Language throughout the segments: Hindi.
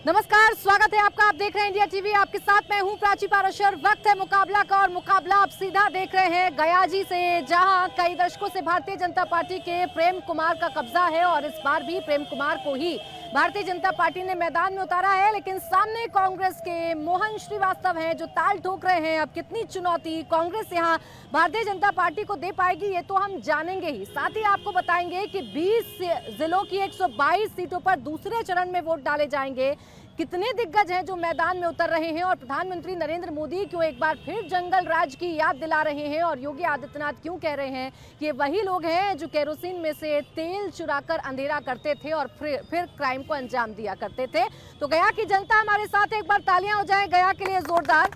नमस्कार, स्वागत है आपका। आप देख रहे हैं इंडिया टीवी। आपके साथ मैं हूं प्राची पाराशर। वक्त है मुकाबला का और मुकाबला आप सीधा देख रहे हैं गयाजी से, जहां कई दशकों से भारतीय जनता पार्टी के प्रेम कुमार का कब्जा है और इस बार भी प्रेम कुमार को ही भारतीय जनता पार्टी ने मैदान में उतारा है। लेकिन सामने कांग्रेस के मोहन श्रीवास्तव हैं जो ताल ठोक रहे हैं। अब कितनी चुनौती कांग्रेस यहां भारतीय जनता पार्टी को दे पाएगी, ये तो हम जानेंगे ही। साथ ही आपको बताएंगे कि 20 जिलों की 122 सीटों पर दूसरे चरण में वोट डाले जाएंगे। कितने दिग्गज हैं जो मैदान में उतर रहे हैं और प्रधानमंत्री नरेंद्र मोदी क्यों एक बार फिर जंगल राज की याद दिला रहे हैं और योगी आदित्यनाथ क्यों कह रहे हैं कि वही लोग हैं जो केरोसिन में से तेल चुराकर अंधेरा करते थे और फिर क्राइम को अंजाम दिया करते थे। तो गया की जनता हमारे साथ, एक बार तालियां हो जाएं गया के लिए जोरदार।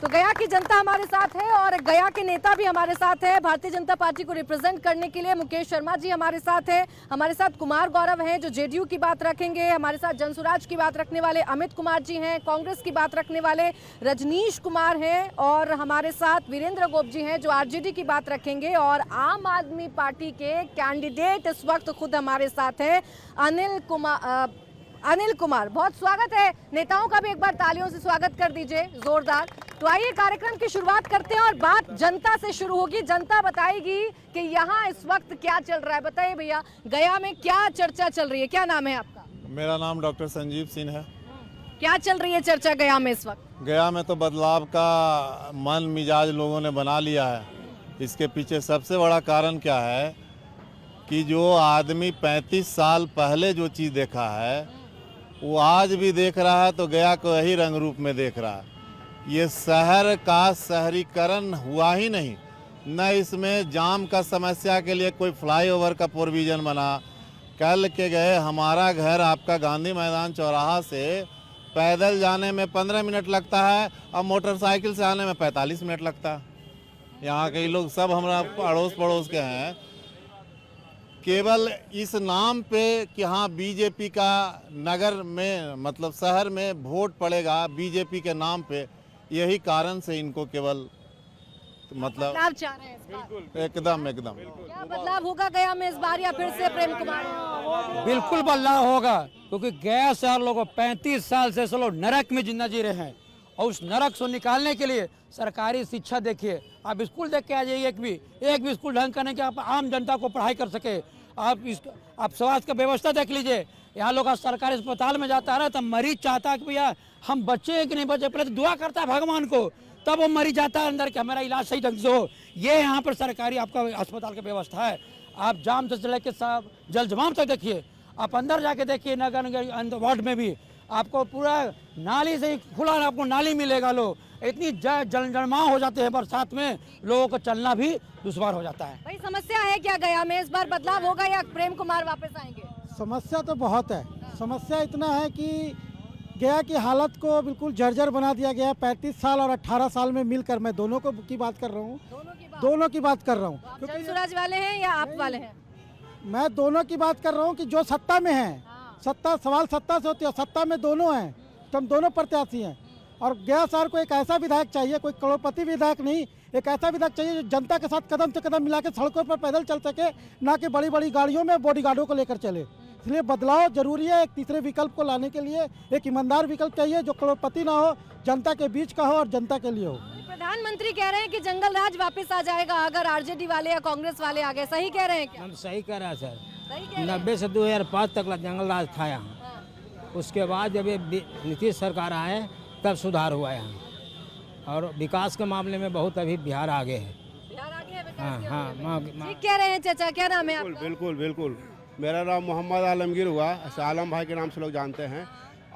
तो गया की जनता हमारे साथ है और गया के नेता भी हमारे साथ है। भारतीय जनता पार्टी को रिप्रेजेंट करने के लिए मुकेश शर्मा जी हमारे साथ है। हमारे साथ कुमार गौरव हैं जो जेडीयू की बात रखेंगे। हमारे साथ जनसुराज की बात रखने वाले अमित कुमार जी हैं। कांग्रेस की बात रखने वाले रजनीश कुमार हैं और हमारे साथ वीरेंद्र गोप जी हैं जो आरजेडी की बात रखेंगे। और आम आदमी पार्टी के कैंडिडेट इस वक्त खुद हमारे साथ है अनिल कुमार। बहुत स्वागत है। नेताओं का भी एक बार तालियों से स्वागत कर दीजिए जोरदार। तो आइए कार्यक्रम की शुरुआत करते हैं और बात जनता से शुरू होगी। जनता बताएगी कि यहाँ इस वक्त क्या चल रहा है। बताइए भैया, गया में क्या चर्चा चल रही है? क्या नाम है आपका? मेरा नाम डॉक्टर संजीव सिंह है। क्या चल रही है चर्चा गया में इस वक्त? गया में तो बदलाव का मन मिजाज लोगों ने बना लिया है। इसके पीछे सबसे बड़ा कारण क्या है कि जो आदमी 35 साल पहले जो चीज़ देखा है वो आज भी देख रहा है, तो गया को यही रंग रूप में देख रहा है। ये शहर का शहरीकरण हुआ ही नहीं, न इसमें जाम का समस्या के लिए कोई फ्लाईओवर का प्रोविज़न बना। कल के गए हमारा घर आपका गांधी मैदान चौराहा से पैदल जाने में 15 मिनट लगता है और मोटरसाइकिल से आने में 45 मिनट लगता है। यहाँ के लोग सब हमारा अड़ोस पड़ोस के हैं। केवल इस नाम पे कि हाँ बीजेपी का नगर में मतलब शहर में वोट पड़ेगा बीजेपी के नाम पे, यही कारण से इनको केवल मतलब बदलाव चाह रहे हैं इस बार? एकदम क्या बदलाव होगा गया में इस बार या फिर से प्रेम कुमार? बिल्कुल बदलाव होगा, क्योंकि गया शहर लोगों 35 साल से लोग नरक में जिंदा जी रहे हैं और उस नरक से निकालने के लिए सरकारी शिक्षा देखिए। आप स्कूल देख के आ जाइए, एक भी स्कूल ढंग का नहीं कि आप आम जनता को पढ़ाई कर सके। आप स्वास्थ्य का व्यवस्था देख लीजिए। यहाँ लोग सरकारी अस्पताल में जाता है ना, तब मरीज चाहता है कि भैया हम बच्चे कि नहीं बच्चे, पहले तो दुआ करता है भगवान को, तब वो मरीज जाता है अंदर कि हमारा इलाज सही ढंग से हो। ये यहाँ पर सरकारी आपका अस्पताल की व्यवस्था है। आप जाम से लेके सब जल जमाव तक देखिए, आप अंदर जाके देखिए नगर वार्ड में भी आपको पूरा नाली से खुला आपको नाली मिलेगा। लोग इतनी जलजमाव हो जाते हैं बरसात में, लोगों को चलना भी दुश्वार हो जाता है। भाई समस्या है क्या गया में? इस बार बदलाव होगा या प्रेम कुमार वापस आएंगे? समस्या तो बहुत है। समस्या इतना है कि गया की हालत को बिल्कुल जर्जर बना दिया गया है। 35 साल और 18 साल में मिलकर, मैं दोनों की बात कर रहा हूँ। दोनों की बात कर रहा हूँ। जनसुराज वाले हैं या आप वाले हैं? मैं दोनों की बात कर रहा हूँ कि जो सत्ता में है, सत्ता सवाल सत्ता से होती है, सत्ता में दोनों हैं, तो हम दोनों प्रत्याशी हैं। और गया शहर को एक ऐसा विधायक चाहिए, कोई करोड़पति विधायक नहीं, एक ऐसा विधायक चाहिए जो जनता के साथ कदम से कदम मिला के सड़कों पर पैदल चल सके, ना कि बड़ी बड़ी गाड़ियों में बॉडीगार्डों को लेकर चले। इसलिए बदलाव जरूरी है। एक तीसरे विकल्प को लाने के लिए एक ईमानदार विकल्प चाहिए जो करोड़पति ना हो, जनता के बीच का हो और जनता के लिए हो। प्रधानमंत्री कह रहे हैं कि जंगल राज वापस आ जाएगा अगर आरजेडी वाले या कांग्रेस वाले आ गए। सही कह रहे हैं क्या? हम सही कह रहे हैं सर। सही कह रहे हैं। 90 से 2005 तक जंगल राज था यहाँ। उसके बाद जब ये नीतीश सरकार आए तब सुधार हुआ यहाँ, और विकास के मामले में बहुत अभी बिहार आगे है। बिहार आगे है विकास हाँ के हाँ मामले में। ठीक कह रहे हैं चाचा। क्या नाम है आपका? बिल्कुल। मेरा नाम मोहम्मद आलमगीर हुआ, आलम भाई के नाम से लोग जानते हैं।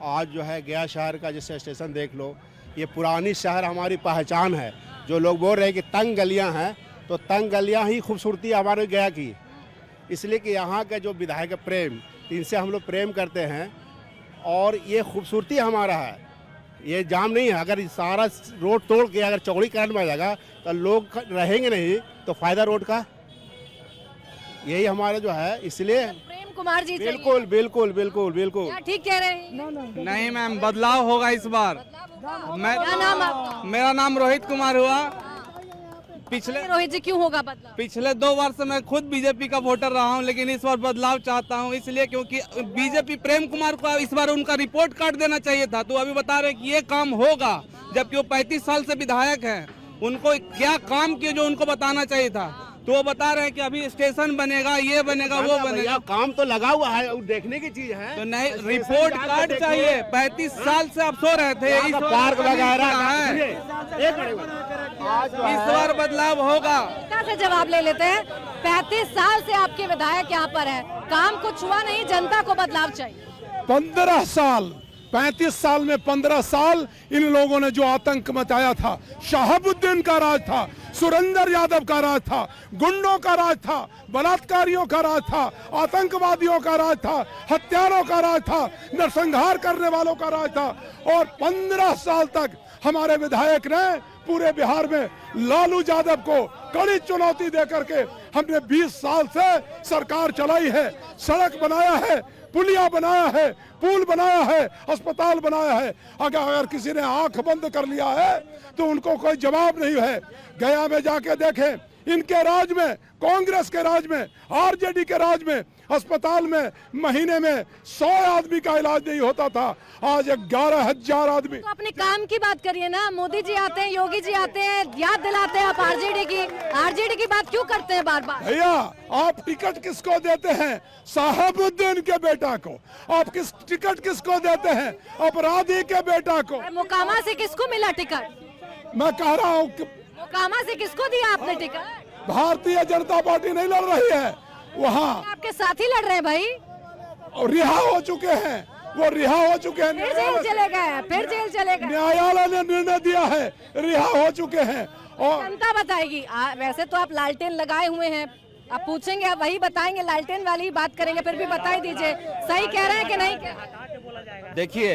आज जो है गया शहर का जैसे स्टेशन देख लो, ये पुरानी शहर हमारी पहचान है। जो लोग बोल रहे हैं कि तंग गलियां हैं, तो तंग गलियां ही खूबसूरती हमारे गया की। इसलिए कि यहाँ के जो विधायक प्रेम, इनसे हम लोग प्रेम करते हैं और ये खूबसूरती हमारा है। ये जाम नहीं है। अगर सारा रोड तोड़ के अगर चौड़ीकरण में जाएगा तो लोग रहेंगे नहीं, तो फायदा रोड का यही हमारा जो है। इसलिए प्रेम कुमार जी बिल्कुल क्या ठीक कह रहे हैं? नहीं मैम, बदलाव होगा इस बार। क्या नाम आपका? मेरा नाम रोहित कुमार हुआ। पिछले रोहित जी क्यों होगा बदलाव? पिछले 2 वर्ष में खुद बीजेपी का वोटर रहा हूं, लेकिन इस बार बदलाव चाहता हूं, इसलिए क्योंकि बीजेपी प्रेम कुमार को इस बार उनका रिपोर्ट कार्ड देना चाहिए था। तो अभी बता रहे कि ये काम होगा, जबकि वो 35 साल से विधायक हैं। उनको क्या काम किए जो उनको बताना चाहिए था, तो वो बता रहे हैं कि अभी स्टेशन बनेगा, ये बनेगा, वो बनेगा। काम तो लगा हुआ है, देखने की चीज है। तो नहीं, रिपोर्ट कार्ड चाहिए। 35 साल से आप सो रहे थे। इस पार्क वगैरह है, इस बार बदलाव होगा। क्या से जवाब ले लेते हैं। 35 साल से आपके विधायक यहाँ पर है, काम कुछ हुआ नहीं, जनता को बदलाव चाहिए। 15 साल 35 साल में 15 साल इन लोगों ने जो आतंक मचाया था, शहाबुद्दीन का राज था, सुरेंद्र यादव का राज था, गुंडों का राज था, बलात्कारियों का राज था, आतंकवादियों का राज था, हत्यारों का राज था, नरसंहार करने वालों का राज था। और 15 साल तक हमारे विधायक ने पूरे बिहार में लालू यादव को कड़ी चुनौती दे करके हमने 20 साल से सरकार चलाई है, सड़क बनाया है, पुलिया बनाया है, पुल बनाया है, अस्पताल बनाया है। अगर किसी ने आंख बंद कर लिया है तो उनको कोई जवाब नहीं है। गया में जाके देखें, इनके राज में, कांग्रेस के राज में, आरजेडी के राज में अस्पताल में महीने में 100 आदमी का इलाज नहीं होता था, आज 11,000 आदमी। तो अपने काम की बात करिए ना। मोदी जी आते हैं, योगी जी आते हैं, याद दिलाते हैं आप आरजेडी की बात क्यों करते हैं बार बार? भैया, आप टिकट किसको देते हैं? साहबुद्दीन के बेटा को। आप टिकट किसको देते हैं? अपराधी के बेटा को। मोकामा से किसको मिला टिकट? मैं कह रहा हूँ कि मोकामा से किसको दिया आपने टिकट? भारतीय जनता पार्टी नहीं लड़ रही है वहाँ, आपके साथी लड़ रहे हैं भाई, और रिहा हो चुके हैं, वो रिहा हो चुके हैं। फिर जेल चले गए, फिर जेल चले गए। न्यायालय ने निर्णय दिया है, रिहा हो चुके हैं। और जनता बताएगी। वैसे तो आप लालटेन लगाए हुए हैं, आप पूछेंगे, आप वही बताएंगे, लालटेन वाली ही बात करेंगे, फिर भी बता ही दीजिए सही कह रहे हैं कि नहीं। देखिए,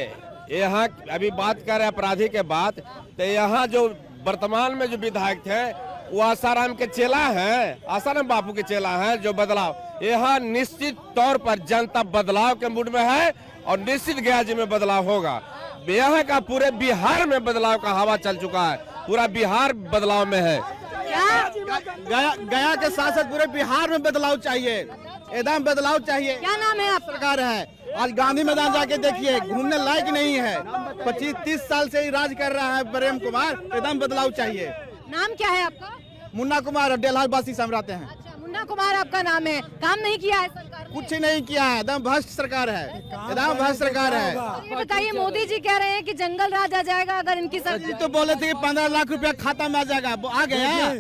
यहाँ अभी बात कर रहे हैं अपराधी के बात, तो यहाँ जो वर्तमान में जो विधायक थे वो आसाराम के चेला हैं, आसाराम बापू के चेला हैं। जो बदलाव यहाँ निश्चित तौर पर जनता बदलाव के मूड में है और निश्चित गया जी में बदलाव होगा। यहाँ का पूरे बिहार में बदलाव का हवा चल चुका है, पूरा बिहार बदलाव में है। गया के साथ साथ पूरे बिहार में बदलाव चाहिए, एकदम बदलाव चाहिए। क्या नाम है आप? सरकार है, आज गांधी मैदान जाके देखिए, घूमने लायक नहीं है। 25-30 साल से ही राज कर रहा है प्रेम कुमार, एकदम बदलाव चाहिए। नाम क्या है आपका? मुन्ना कुमार, डेलहाबासी से हम रहते हैं। अच्छा, मुन्ना कुमार आपका नाम है। काम नहीं किया है सरकार ने? कुछ नहीं किया है, एकदम भ्रष्ट सरकार है, एकदम भ्रष्ट सरकार है। ये बताइए, मोदी जी कह रहे हैं कि जंगल राज आ जाएगा अगर इनकी जी सरकार। तो बोले थे कि 15 लाख रुपया खाता में आ जाएगा, वो आ गया।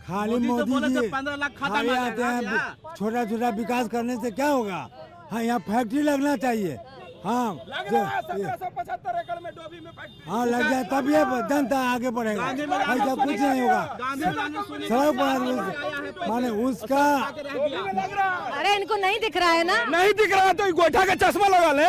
खाली बोले थे मोदी 15 लाख खाता खाली में आ आते हैं, जाएगा। छोटा छोटा विकास करने से क्या होगा? हाँ, यहाँ फैक्ट्री लगना चाहिए। हाँ, हाँ लग जाए, तब ये जनता आगे बढ़ेगा, ऐसा कुछ नहीं होगा। सड़क बना माने उसका। अरे इनको नहीं दिख रहा है ना? नहीं दिख रहा तो गोइठा का चश्मा लगा ले।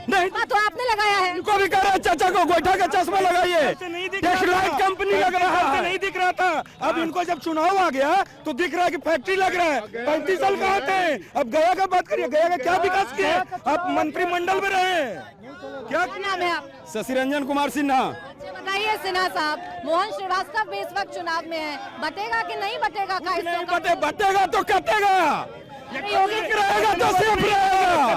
नहीं तो आपने लगाया है। इनको भी कह रहे हैं चाचा को गोइठा का चश्मा लगाइए। लाइट कंपनी लग रहा है, नहीं दिख रहा था। अब इनको जब चुनाव आ गया तो दिख रहा है कि फैक्ट्री लग रहा है। 35 साल का आते हैं। अब गया का बात करिए, गया का क्या विकास किया? आप मंत्रिमंडल में रहे, क्या नाम है आप? शशि रंजन कुमार सिन्हा। अच्छा बताइए सिन्हा साहब, मोहन श्रीवास्तव भी इस वक्त चुनाव में है, बटेगा कि नहीं बटेगा? नहीं बटेगा तो कटेगा, एक रहेगा तो सेफ रहेगा,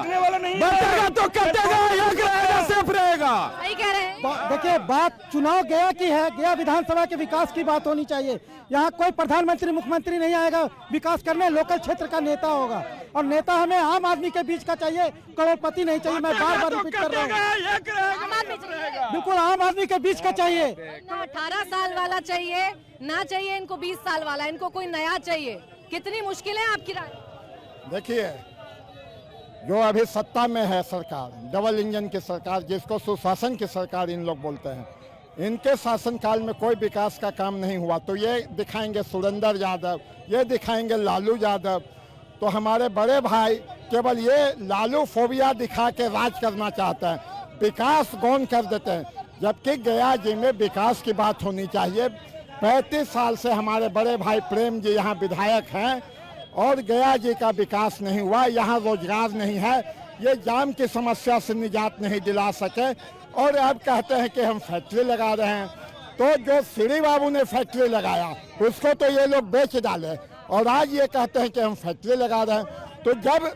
बटेगा तो कटेगा, एक रहेगा सेफ रहेगा। सही कह रहे हैं। देखिए, बात चुनाव गया की है, गया विधानसभा के विकास की बात होनी चाहिए। यहाँ कोई प्रधानमंत्री मुख्यमंत्री नहीं आएगा विकास करने, लोकल क्षेत्र का नेता होगा, और नेता हमें आम आदमी के बीच का चाहिए, करोड़पति नहीं चाहिए। मैं बार बार रिपीट कर रहा हूँ, बिल्कुल आम आदमी के बीच का चाहिए। 18 साल वाला चाहिए ना चाहिए इनको? 20 साल वाला, इनको कोई नया चाहिए? कितनी मुश्किल है आपकी राय? देखिए, जो अभी सत्ता में है सरकार, डबल इंजन की सरकार, जिसको सुशासन की सरकार इन लोग बोलते हैं, इनके शासनकाल में कोई विकास का काम नहीं हुआ। तो ये दिखाएंगे सुरेंद्र यादव, ये दिखाएंगे लालू यादव। तो हमारे बड़े भाई केवल ये लालू फोबिया दिखा के राज करना चाहते हैं, विकास गौन कर देते हैं। जबकि गया जी में विकास की बात होनी चाहिए। 35 साल से हमारे बड़े भाई प्रेम जी यहाँ विधायक हैं और गया जी का विकास नहीं हुआ, यहाँ रोजगार नहीं है, ये जाम की समस्या से निजात नहीं दिला सके। और अब कहते हैं कि हम फैक्ट्री लगा रहे हैं। तो जो श्री बाबू ने फैक्ट्री लगाया उसको तो ये लोग बेच डाले और आज ये कहते हैं कि हम फैक्ट्री लगा रहे हैं। तो जब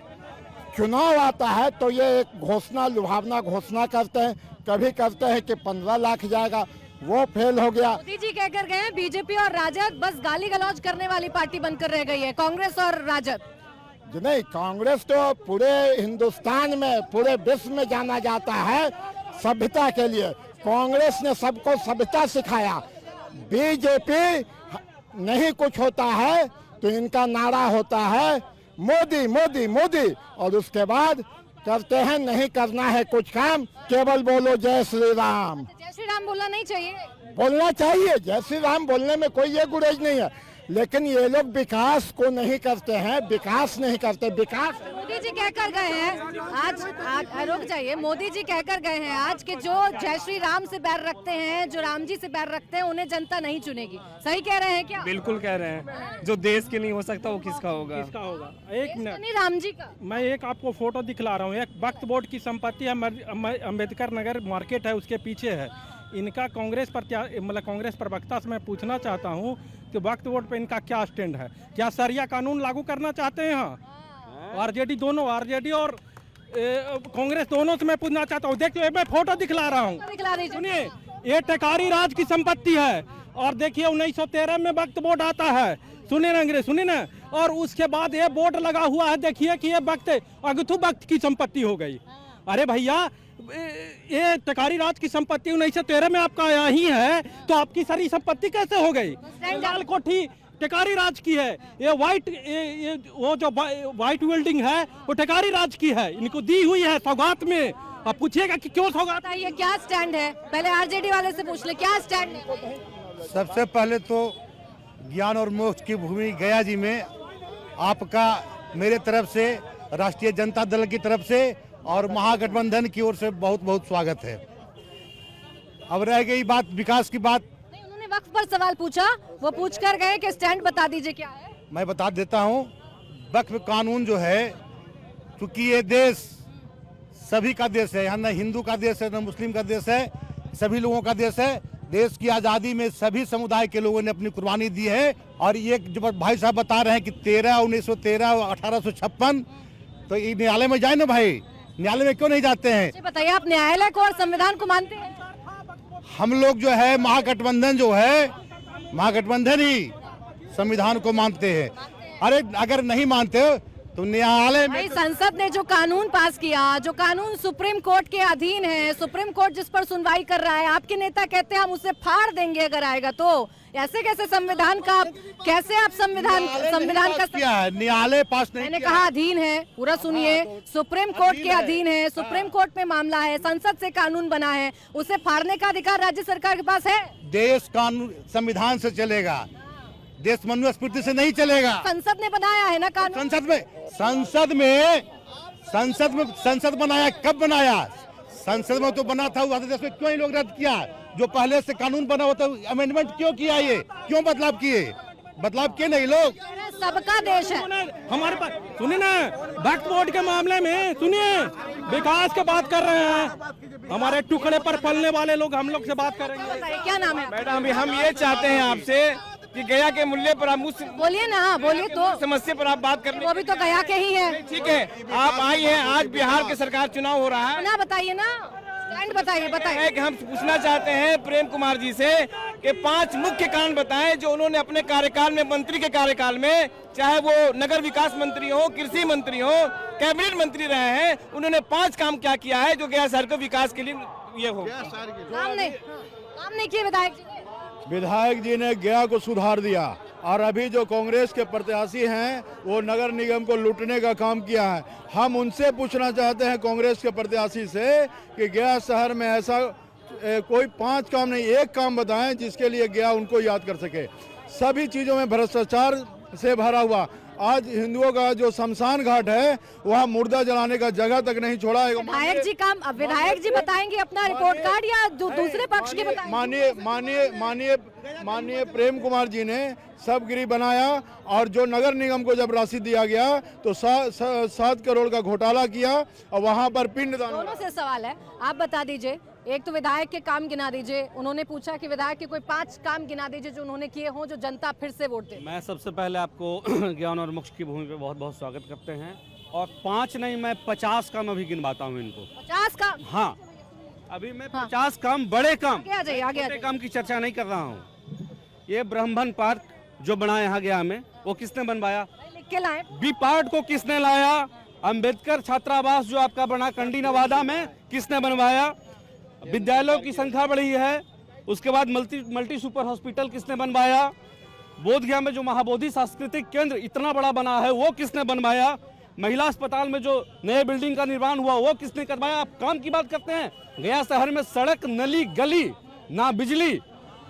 चुनाव आता है तो ये एक घोषणा लुभावना घोषणा करते हैं, कभी करते हैं कि 15 लाख जाएगा, वो फेल हो गया। मोदी जी कहकर गए बीजेपी और राजद बस गाली गलौज करने वाली पार्टी बनकर रह गई है, कांग्रेस और राजद। नहीं, कांग्रेस तो पूरे हिंदुस्तान में पूरे विश्व में जाना जाता है सभ्यता के लिए। कांग्रेस ने सबको सभ्यता सिखाया। बीजेपी नहीं कुछ होता है तो इनका नारा होता है मोदी मोदी मोदी, और उसके बाद करते हैं नहीं करना है कुछ काम, केवल बोलो जय श्री राम। जय श्री राम बोलना नहीं चाहिए? बोलना चाहिए, जय श्री राम बोलने में कोई ये गुरेज नहीं है, लेकिन ये लोग विकास को नहीं करते हैं, विकास नहीं करते। विकास मोदी जी कहकर गए हैं आज रुक जाइए, मोदी जी कहकर गए हैं आज कि जो जय श्री राम से बैर रखते हैं, जो राम जी से बैर रखते हैं, उन्हें जनता नहीं चुनेगी। सही कह रहे हैं क्या? बिल्कुल कह रहे हैं, जो देश के नहीं हो सकता वो किसका होगा? किसका होगा? एक मिनट, नहीं राम जी का। मैं एक आपको फोटो दिखला रहा हूँ। एक वक्फ बोर्ड की संपत्ति है, अम्बेडकर नगर मार्केट है, उसके पीछे है। इनका कांग्रेस कांग्रेस प्रवक्ता से मैं पूछना चाहता हूँ कि वक्फ बोर्ड पे इनका क्या स्टैंड है? क्या सरिया कानून लागू करना चाहते हैं यहाँ? आरजेडी दोनों, आरजेडी और कांग्रेस दोनों से मैं पूछना चाहता हूँ। देखिए मैं फोटो दिखला रहा हूँ, सुनिए। ये टेकारी राज की संपत्ति है और देखिए 1913 में वक्फ बोर्ड आता है। सुनिए ना अंग्रेज, सुनिए ना। और उसके बाद ये बोर्ड लगा हुआ है, देखिए कि ये वक्त अगथू वक्त की संपत्ति हो गई। अरे भैया, ये टेकारी राज की संपत्ति 1913 में आपका ही है, तो आपकी सारी संपत्ति कैसे हो गई? लाल कोठी टेकारी राज की है, ये वो जो व्हाइट बिल्डिंग है वो टेकारी राज की है, इनको दी हुई है सौगात में। आप पूछिएगा कि क्यों सौगात? ये क्या स्टैंड है? पहले आरजेडी वाले से पूछ ले, क्या स्टैंड है? सबसे पहले तो ज्ञान और मोक्ष की भूमि गया जी में आपका मेरे तरफ से, राष्ट्रीय जनता दल की तरफ से और महागठबंधन की ओर से बहुत बहुत स्वागत है। अब रह गई बात विकास की बात। नहीं, उन्होंने वक्फ पर सवाल पूछा, वो पूछ कर गए कि स्टैंड बता दीजिए क्या है। मैं बता देता हूँ, वक्फ कानून जो है, क्योंकि ये देश सभी का देश है, यहाँ न हिंदू का देश है न मुस्लिम का देश है, सभी लोगों का देश है। देश की आज़ादी में सभी समुदाय के लोगों ने अपनी कुर्बानी दी है। और ये जो भाई साहब बता रहे हैं कि 1913 1856, तो ये न्यायालय में जाए ना भाई, न्यायालय में क्यों नहीं जाते हैं? बताइए, आप न्यायालय को और संविधान को मानते हैं? हम लोग जो है महागठबंधन जो है, महागठबंधन ही संविधान को मानते हैं। अरे अगर नहीं मानते तो न्यायालय में, संसद ने जो कानून पास किया, जो कानून सुप्रीम कोर्ट के अधीन है, सुप्रीम कोर्ट जिस पर सुनवाई कर रहा है, आपके नेता कहते हैं हम उसे फाड़ देंगे अगर आएगा तो। ऐसे कैसे संविधान का, कैसे आप संविधान का क्या है? न्यायालय पास नहीं, मैंने कहा अधीन है, पूरा सुनिए, सुप्रीम कोर्ट के अधीन है, सुप्रीम कोर्ट में मामला है, संसद से कानून बना है, उसे फाड़ने का अधिकार राज्य सरकार के पास है। देश कानून संविधान से चलेगा, देश मनुस्मृति से नहीं चलेगा। संसद ने बनाया है ना कानून। संसद बनाया, कब बनाया? संसद में तो बना था, देश में क्यों ही लोग रद्द किया? जो पहले से कानून बना होता है अमेंडमेंट क्यों किया? ये क्यों बदलाव किए? बदलाव किए नहीं लोग। सबका देश है हमारे पास। सुनिए ना, वक्फ बोर्ड के मामले में सुनिए, विकास की बात कर रहे हैं, हमारे टुकड़े पर पलने वाले लोग हम लोग से बात करेंगे। क्या नाम है? मैडम, हम ये चाहते हैं आपसे कि गया के मूल्य पर आप बोलिए ना, बोलिए तो। समस्या पर आप बात कर, वो भी तो गया के ही है। ठीक है, आप आई हैं, आज बिहार के सरकार चुनाव हो रहा है ना, बताइए ना, बताइए। कि हम पूछना चाहते हैं प्रेम कुमार जी से कि 5 मुख्य कारण बताएं जो उन्होंने अपने कार्यकाल में, मंत्री के कार्यकाल में, चाहे वो नगर विकास मंत्री हो, कृषि मंत्री हो, कैबिनेट मंत्री रहे हैं, उन्होंने 5 काम क्या किया है जो गया शहर को विकास के लिए ये हो। काम नहीं किए विधायक जी। विधायक जी ने गया को सुधार दिया और अभी जो कांग्रेस के प्रत्याशी हैं वो नगर निगम को लूटने का काम किया है। हम उनसे पूछना चाहते हैं कांग्रेस के प्रत्याशी से कि गया शहर में ऐसा कोई 5 काम नहीं, 1 काम बताएं जिसके लिए गया उनको याद कर सके। सभी चीज़ों में भ्रष्टाचार से भरा हुआ। आज हिंदुओं का जो शमशान घाट है वहाँ मुर्दा जलाने का जगह तक नहीं छोड़ा है। विधायक जी बताएंगे अपना रिपोर्ट कार्ड या दूसरे पक्ष के बताएंगे? माननीय प्रेम कुमार जी ने सबगिरी बनाया और जो नगर निगम को जब राशि दिया गया तो 7 करोड़ का घोटाला किया और वहाँ पर पिंडदान। दोनों से सवाल है, आप बता दीजिए एक तो विधायक के काम गिना दीजिए। उन्होंने पूछा कि विधायक के कोई 5 काम गिना दीजिए जो उन्होंने किए हों, जो जनता फिर से वोट दे। मैं सबसे पहले आपको ज्ञान और मोक्ष की भूमि पे बहुत बहुत स्वागत करते हैं। और 5 नहीं, मैं 50 काम अभी गिनवाता हूँ इनको। 50 काम? हाँ, अभी मैं 50 काम, बड़े काम, आगे आ जाइए, आगे आ छोटे जाइए। काम की चर्चा नहीं कर रहा हूँ। ये ब्राह्मण पार्क जो बना यहाँ गया में, वो किसने बनवाया? लिख के लाए। बी पार्ट को किसने लाया? अंबेडकर छात्रावास जो आपका बना कंडी नवादा में, किसने बनवाया? विद्यालयों की संख्या बढ़ी है। उसके बाद मल्टी सुपर हॉस्पिटल किसने बनवाया? बोधगया में जो महाबोधि सांस्कृतिक केंद्र इतना बड़ा बना है, वो किसने बनवाया? महिला अस्पताल में जो नए बिल्डिंग का निर्माण हुआ, वो किसने करवाया? आप काम की बात करते हैं। गया शहर में सड़क, नली, गली, ना बिजली,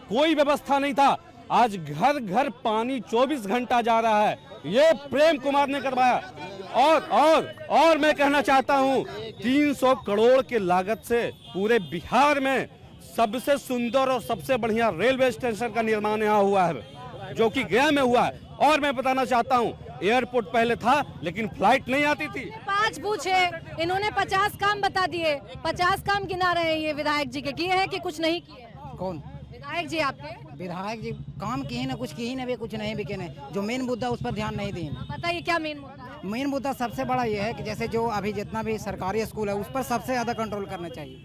कोई व्यवस्था नहीं था। आज घर घर पानी 24 घंटा जा रहा है, ये प्रेम कुमार ने करवाया। और मैं कहना चाहता हूँ, 300 करोड़ के लागत से पूरे बिहार में सबसे सुंदर और सबसे बढ़िया रेलवे स्टेशन का निर्माण यहाँ हुआ है, जो कि गया में हुआ है। और मैं बताना चाहता हूँ, एयरपोर्ट पहले था लेकिन फ्लाइट नहीं आती थी। 5 पूछे, इन्होंने 50 काम बता दिए। 50 काम गिना रहे हैं ये विधायक जी के, किए हैं कि कुछ नहीं किए? कौन विधायक जी आपके? विधायक जी काम किए ना, कुछ किए ना, भी कुछ नहीं भी किए। जो मेन मुद्दा उस पर ध्यान नहीं दिए। बताइए क्या मेन मुद्दा है? मेन मुद्दा सबसे बड़ा ये है कि जैसे जो अभी जितना भी सरकारी स्कूल है, उस पर सबसे ज़्यादा कंट्रोल करना चाहिए।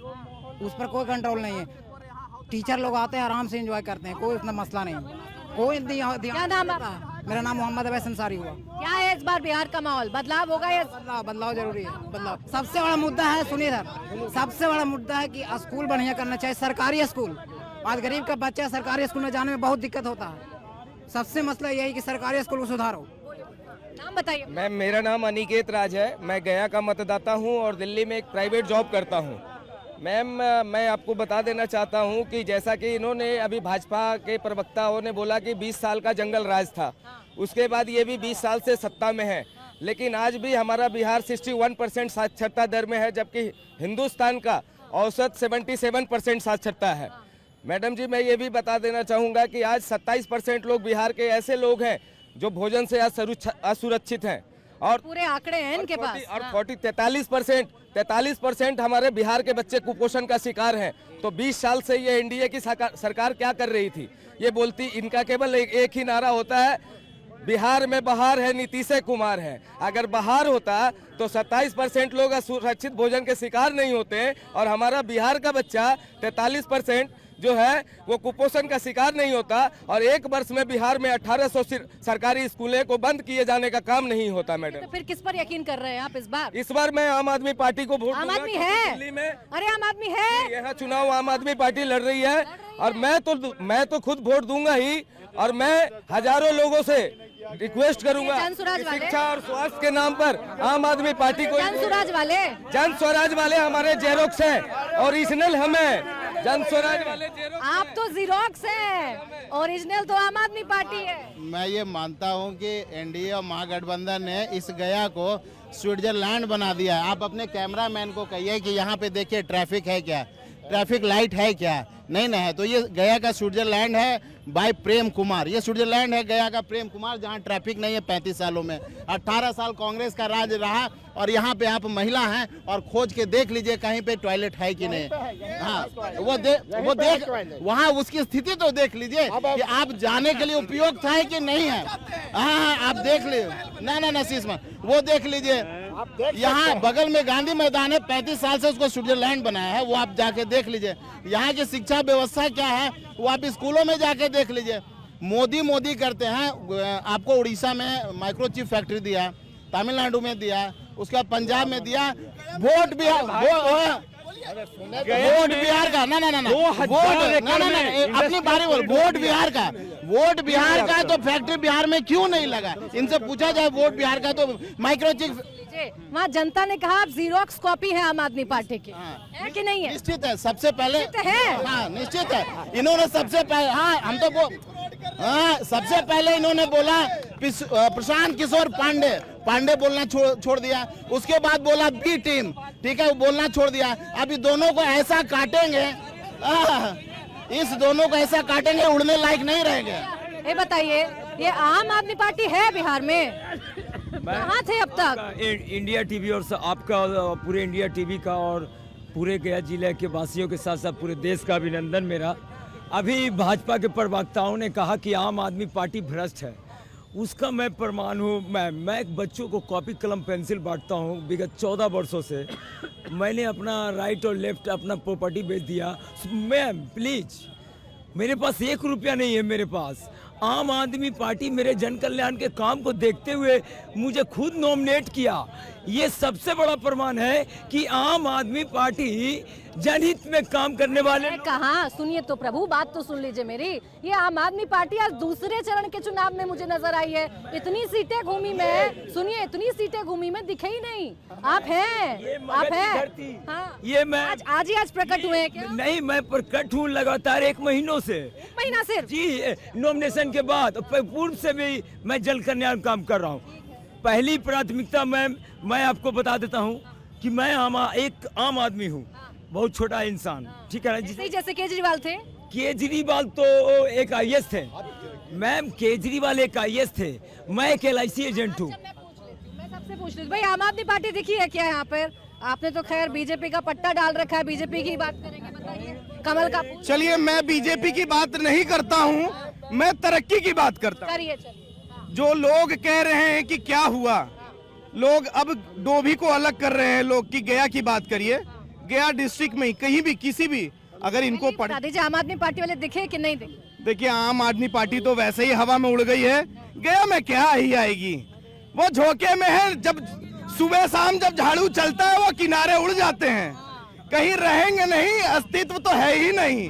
उस पर कोई कंट्रोल नहीं है। टीचर लोग आते हैं, आराम से एंजॉय करते हैं, कोई उतना मसला नहीं। कोई क्या नाम है? मेरा नाम मोहम्मद अवैस अंसारी हुआ। क्या है इस बार बिहार का माहौल? बदलाव होगा या? बदलाव जरूरी है। बदलाव सबसे बड़ा मुद्दा है। सुनिए सर, सबसे बड़ा मुद्दा है कि स्कूल बढ़िया करना चाहिए, सरकारी स्कूल। आज गरीब का बच्चा सरकारी स्कूल में जाने में बहुत दिक्कत होता है। सबसे मसला यही कि सरकारी स्कूल को सुधारो। नाम बताइए। मैम, मेरा नाम अनिकेत राज है। मैं गया का मतदाता हूं और दिल्ली में एक प्राइवेट जॉब करता हूं। मैम, मैं आपको बता देना चाहता हूं कि जैसा कि इन्होंने अभी भाजपा के प्रवक्ताओं ने बोला कि 20 साल का जंगल राज था, उसके बाद ये भी 20 साल से सत्ता में है, लेकिन आज भी हमारा बिहार 61% साक्षरता दर में है, जबकि हिंदुस्तान का औसत 77% साक्षरता है। मैडम जी, मैं ये भी बता देना चाहूँगा कि आज 27% लोग बिहार के ऐसे लोग हैं जो भोजन से असुरक्षित हैं। और पूरे आंकड़े हैं इनके पास। और 43% हमारे बिहार के बच्चे कुपोषण का शिकार हैं। तो 20 साल से ये एनडीए की सरकार क्या कर रही थी? ये बोलती, इनका केवल एक ही नारा होता है, बिहार में बहार है, नीतीश कुमार है। अगर बहार होता तो 27% लोग असुरक्षित भोजन के शिकार नहीं होते और हमारा बिहार का बच्चा 43% जो है वो कुपोषण का शिकार नहीं होता। और एक वर्ष में बिहार में 1800 सरकारी स्कूलों को बंद किए जाने का काम नहीं होता। मैडम, तो फिर किस पर यकीन कर रहे हैं आप इस बार? इस बार मैं आम आदमी पार्टी को वोट आम दूंगा। आदमी है दिल्ली में, अरे आम आदमी है, यहाँ चुनाव आम आदमी पार्टी लड़ रही है और मैं तो खुद वोट दूंगा ही। और मैं हजारों लोगों से रिक्वेस्ट करूंगा कि शिक्षा और स्वास्थ्य के नाम पर आम आदमी पार्टी को, जन स्वराज वाले हमारे जेरोक्स हैं, ओरिजिनल हमें जन स्वराज वाले जेरोक्स। आप तो जीरोक्स हैं, ओरिजिनल तो आम आदमी पार्टी है। मैं ये मानता हूँ कि एनडीए और महागठबंधन ने इस गया को स्विट्जरलैंड बना दिया है। आप अपने कैमरामैन को कहिए कि यहाँ पे देखिए ट्रैफिक है क्या, ट्रैफिक लाइट है क्या, नहीं ना है। तो ये गया का स्विट्जरलैंड है बाय प्रेम कुमार। ये स्विट्जरलैंड है गया का प्रेम कुमार, जहाँ ट्रैफिक नहीं है 35 सालों में। 18 साल कांग्रेस का राज रहा और यहाँ पे आप महिला हैं और खोज के देख लीजिए कहीं पे टॉयलेट है कि नहीं। हाँ, वो देख वहाँ उसकी स्थिति तो देख लीजिए कि आप जाने के लिए उपयुक्त है कि नहीं है। हाँ, आप देख लीजिए। ना शीशमा, वो देख लीजिए। यहाँ बगल में गांधी मैदान है, 35 साल से उसको स्विट्जरलैंड बनाया है, वो आप जाके देख लीजिए। यहाँ की शिक्षा व्यवस्था क्या है वो आप स्कूलों में जाके देख लीजिए। मोदी करते हैं। आपको उड़ीसा में माइक्रोचिप फैक्ट्री दिया, तमिलनाडु में दिया, उसके बाद पंजाब में दिया। वोट बिहार का ना अपनी बारी बोल। वोट बिहार का तो फैक्ट्री बिहार में क्यों नहीं लगा? इनसे पूछा जाए वोट बिहार का तो माइक्रोचिप। वहाँ जनता ने कहा आप जीरोक्स कॉपी है आम आदमी पार्टी की, है कि नहीं है? निश्चित है, सबसे पहले है। हाँ, निश्चित है। इन्होंने सबसे पहले, हाँ हम तो सबसे पहले इन्होंने बोला प्रशांत किशोर पांडे बोलना छोड़ दिया। उसके बाद बोला बी टीम, ठीक है, वो बोलना छोड़ दिया। अभी दोनों को ऐसा काटेंगे, इस दोनों को ऐसा काटेंगे उड़ने लायक नहीं रहेंगे। ये बताइए, ये आम आदमी पार्टी है बिहार में, कहाँ थे अब तक? इंडिया टीवी और आपका पूरे इंडिया टीवी का और पूरे गया जिले के वासियों के साथ साथ पूरे देश का अभिनंदन मेरा। अभी भाजपा के प्रवक्ताओं ने कहा कि आम आदमी पार्टी भ्रष्ट है, उसका मैं प्रमाण हूँ। मैं बच्चों को कॉपी कलम पेंसिल बांटता हूँ विगत 14 वर्षों से। मैंने अपना राइट और लेफ्ट अपना प्रॉपर्टी बेच दिया। मैम प्लीज, मेरे पास 1 रुपया नहीं है मेरे पास। आम आदमी पार्टी मेरे जन कल्याण के काम को देखते हुए मुझे खुद नॉमिनेट किया। ये सबसे बड़ा प्रमाण है कि आम आदमी पार्टी जनहित में काम करने वाले। कहा सुनिए तो प्रभु, बात तो सुन लीजिए मेरी। ये आम आदमी पार्टी आज दूसरे चरण के चुनाव में मुझे नजर आई है। इतनी सीटें घूमी मैं, सुनिए इतनी सीटें घूमी मैं, दिखे ही नहीं। आप हैं, आप हैं। हाँ। ये मैं आज ही प्रकट हुए हैं क्या? नहीं, मैं प्रकट हूँ लगातार 1 महीनों से। 1 महीना सिर्फ? जी, नॉमिनेशन के बाद पूर्व से भी मैं जल कल्याण काम कर रहा हूँ। पहली प्राथमिकता मैं आपको बता देता हूँ कि मैं एक आम आदमी हूँ, बहुत छोटा इंसान, ठीक है ना। जैसे केजरीवाल थे। केजरीवाल तो एक IAS थे मैम, केजरीवाल एक IAS थे, मैं एक LIC एजेंट हूँ। मैं सबसे पूछ रही हूँ भाई, आम आदमी पार्टी दिखी है क्या यहाँ पर? आपने तो खैर बीजेपी का पट्टा डाल रखा है, बीजेपी की बात करेंगे, बताइए। कमल का चलिए, मैं बीजेपी की बात नहीं करता हूँ, मैं तरक्की की बात करता हूँ। करिए। जो लोग कह रहे हैं कि क्या हुआ, लोग अब डोभी को अलग कर रहे हैं लोग कि गया की बात करिए। गया डिस्ट्रिक्ट में कहीं भी किसी भी अगर इनको बता दीजिए, आम आदमी पार्टी वाले दिखे कि नहीं दिखे? देखिए, आम आदमी पार्टी तो वैसे ही हवा में उड़ गई है, गया में क्या ही आएगी। वो झोंके में है, जब सुबह शाम जब झाड़ू चलता है वो किनारे उड़ जाते हैं, कहीं रहेंगे नहीं, अस्तित्व तो है ही नहीं।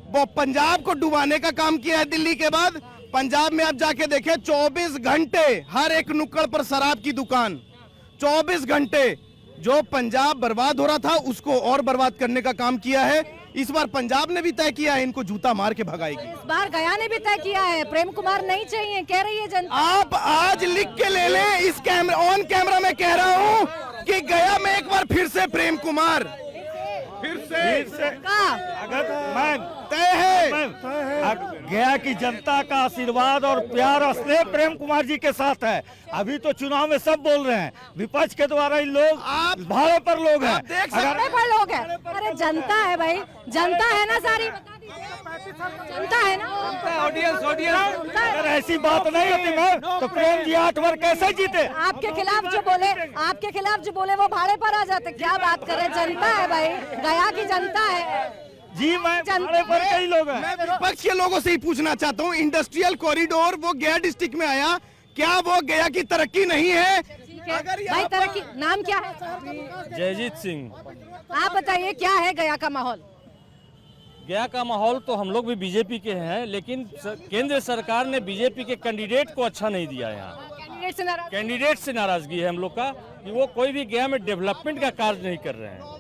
वो पंजाब को डुबाने का काम किया है दिल्ली के बाद। पंजाब में आप जाके देखें, 24 घंटे हर एक नुक्कड़ पर शराब की दुकान। 24 घंटे जो पंजाब बर्बाद हो रहा था उसको और बर्बाद करने का काम किया है। इस बार पंजाब ने भी तय किया है इनको जूता मार के भगाएगी। इस बार गया ने भी तय किया है, प्रेम कुमार नहीं चाहिए कह रही है जनता। आप आज लिख के ले लें, इस कैमरा ऑन कैमरा में कह रहा हूँ कि गया में एक बार फिर से प्रेम कुमार फिर से अगर मैं तय है। गया की जनता का आशीर्वाद और प्यार और स्नेह प्रेम कुमार जी के साथ है। अभी तो चुनाव में सब बोल रहे हैं, विपक्ष के द्वारा इन लोग भाड़े पर लोग हैं, भाड़े पर लोग हैं। अरे जनता है भाई, जनता है ना सारी, जनता है ना, ऑडियंस। अगर ऐसी बात नहीं होती मैम तो प्रेम जी 8 बार कैसे जीते? आपके खिलाफ जो बोले वो भाड़े पर आ जाते। क्या बात कर रहे, जनता है भाई, गया की जनता है जी। मैं भाड़े पर कई लोग हैं। मैं विपक्ष के लोगों से ही पूछना चाहता हूँ, इंडस्ट्रियल कॉरिडोर वो गया डिस्ट्रिक्ट में आया, क्या वो गया की तरक्की नहीं है? भाई तरक्की, नाम क्या है? जयजीत सिंह। आप बताइए क्या है गया का माहौल? गया का माहौल तो हम लोग भी बीजेपी के हैं, लेकिन केंद्र सरकार ने बीजेपी के कैंडिडेट को अच्छा नहीं दिया। यहाँ कैंडिडेट से नाराजगी है हम लोग का कि वो कोई भी गया में डेवलपमेंट का कार्य नहीं कर रहे हैं।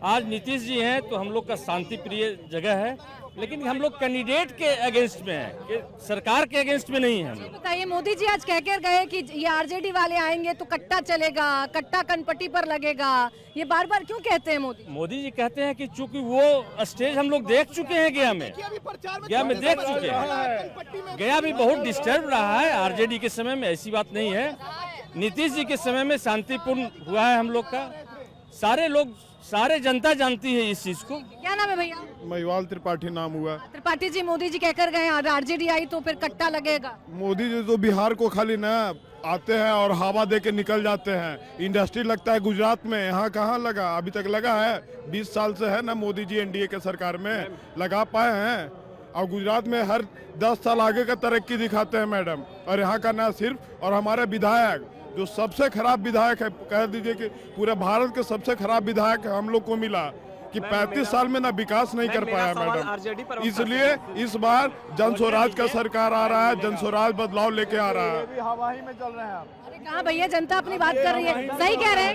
आज नीतीश जी हैं तो हम लोग का शांति प्रिय जगह है, लेकिन हम लोग कैंडिडेट के अगेंस्ट में हैं, कि सरकार के अगेंस्ट में नहीं है। बताइए, मोदी जी आज कह कर गए कि ये आरजेडी वाले आएंगे तो कट्टा चलेगा, कट्टा कनपट्टी पर लगेगा, ये बार बार क्यों कहते हैं मोदी? मोदी जी कहते हैं कि चूंकि वो स्टेज हम लोग देख चुके हैं, गया में देख चुके हैं। गया भी बहुत डिस्टर्ब रहा है आरजेडी के समय में, ऐसी बात नहीं है। नीतीश जी के समय में शांतिपूर्ण हुआ है हम लोग का, सारे जनता जानती है इस चीज को। क्या नाम है भैया? महिवाल त्रिपाठी नाम हुआ। त्रिपाठी जी, मोदी जी कहकर गए आरजेडी आई तो फिर कट्टा लगेगा। मोदी जी तो बिहार को खाली न आते हैं और हवा दे के निकल जाते हैं। इंडस्ट्री लगता है गुजरात में, यहाँ कहाँ लगा? अभी तक लगा है? 20 साल से है ना मोदी जी एनडीए के सरकार में, लगा पाए हैं? और गुजरात में हर 10 साल आगे का तरक्की दिखाते हैं मैडम। और यहाँ का ना सिर्फ, और हमारे विधायक जो सबसे खराब विधायक है, कह दीजिए कि पूरे भारत के सबसे खराब विधायक हम लोग को मिला कि 35 साल में ना विकास नहीं कर पाया मैडम। इसलिए इस बार जन स्वराज का सरकार आ रहा है, जन स्वराज बदलाव लेके आ रहा है। हवा ही में चल रहे हैं आप। अरे कहाँ भैया, जनता अपनी बात कर रही है, सही कह रहे हैं।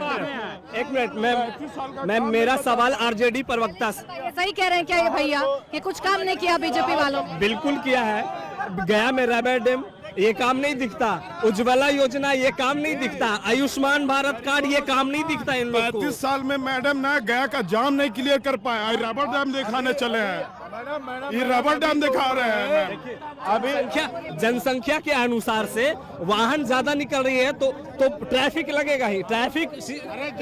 एक मिनट, मैं मेरा सवाल आरजेडी प्रवक्ता से, सही कह रहे हैं क्या ये भैया कि कुछ काम नहीं किया बीजेपी वालों? बिल्कुल किया है। गया में रबर डैम ये काम नहीं दिखता, उज्ज्वला योजना ये काम नहीं दिखता, आयुष्मान भारत कार्ड ये काम नहीं दिखता इन लोगों को। 35 साल में मैडम ना गया का जाम नहीं क्लियर कर पाए, रबर डैम दिखाने चले हैं। ये रबर डैम दिखा रहे हैं। अभी जनसंख्या के अनुसार से वाहन ज्यादा निकल रही है तो ट्रैफिक लगेगा ही। ट्रैफिक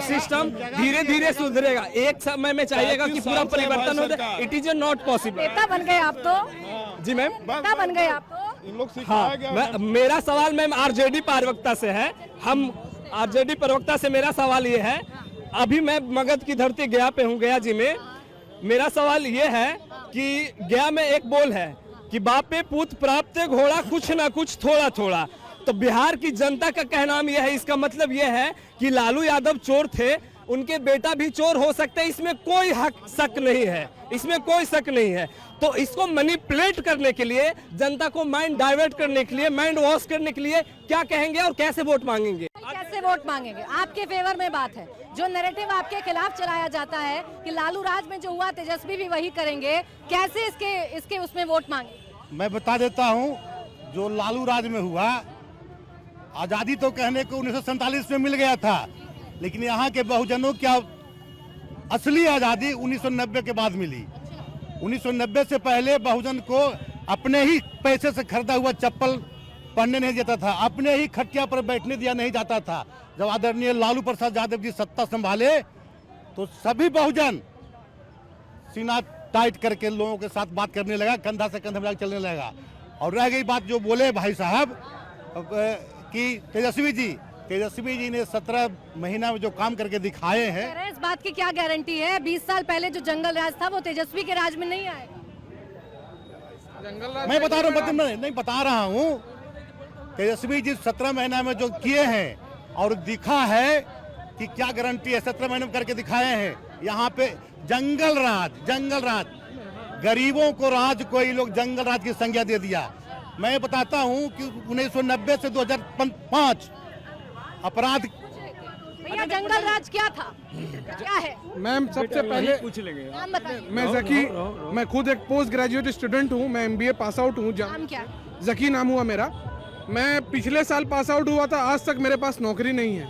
सिस्टम धीरे धीरे सुधरेगा, एक समय में चाहिएगा कि पूरा परिवर्तन हो जाए। It is not possible. नेता बन गए आप तो जी मैम, नेता बन गए आप तो। इन लोग हाँ, मेरा सवाल मैम आरजेडी प्रवक्ता से है। हम आरजेडी प्रवक्ता से मेरा सवाल ये है, अभी मैं मगध की धरती गया पे हूँ, गया जी में। मेरा सवाल ये है कि गया में एक बोल है कि बापे पूत प्राप्त घोड़ा कुछ ना कुछ थोड़ा थोड़ा। तो बिहार की जनता का कहना यह है, इसका मतलब यह है कि लालू यादव चोर थे, उनके बेटा भी चोर हो सकते हैं, इसमें कोई शक नहीं है, इसमें कोई शक नहीं है। तो इसको मैनिपुलेट करने के लिए, जनता को माइंड डाइवर्ट करने के लिए, माइंड वॉश करने के लिए क्या कहेंगे और कैसे वोट मांगेंगे? कैसे वोट मांगेंगे? आपके फेवर में बात है। जो नैरेटिव आपके खिलाफ चलाया जाता है कि लालू राज में जो हुआ तेजस्वी भी वही करेंगे, कैसे इसके उसमें वोट मांगे? मैं बता देता हूँ, जो लालू राज में हुआ, आज़ादी तो कहने को 1947 में मिल गया था, लेकिन यहाँ के बहुजनों क्या असली आज़ादी 1990 के बाद मिली। 1990 से पहले बहुजन को अपने ही पैसे से खरीदा हुआ चप्पल पहनने नहीं देता था, अपने ही खटिया पर बैठने दिया नहीं जाता था। जब आदरणीय लालू प्रसाद यादव जी सत्ता संभाले तो सभी बहुजन सीना टाइट करके लोगों के साथ बात करने लगा, कंधा से कंधा मिलाकर चलने लगा। और रह गई बात जो बोले भाई साहब कि तेजस्वी जी ने 17 महीना में जो काम करके दिखाए हैं। इस बात की क्या गारंटी है 20 साल पहले जो जंगल राज था वो तेजस्वी के राज में नहीं आएगा? मैं बता रहा हूँ, नहीं बता रहा हूँ, तेजस्वी जी 17 महीना में जो किए हैं और दिखा है कि क्या गारंटी है, 17 महीने में करके दिखाए हैं। यहाँ पे जंगल राज गरीबों को राज को ये लोग जंगल राज की संज्ञा दे दिया। मैं बताता हूँ कि 1990 से 2005 अपराध। भैया जंगल राज क्या था, क्या है? मैम सबसे पहले पूछ लेंगे। नाम बताइए। मैं जकी, मैं खुद एक पोस्ट ग्रेजुएट स्टूडेंट हूँ, मैं MBA पास आउट हूँ। नाम क्या? जकी नाम हुआ मेरा। मैं पिछले साल पास आउट हुआ था, आज तक मेरे पास नौकरी नहीं है,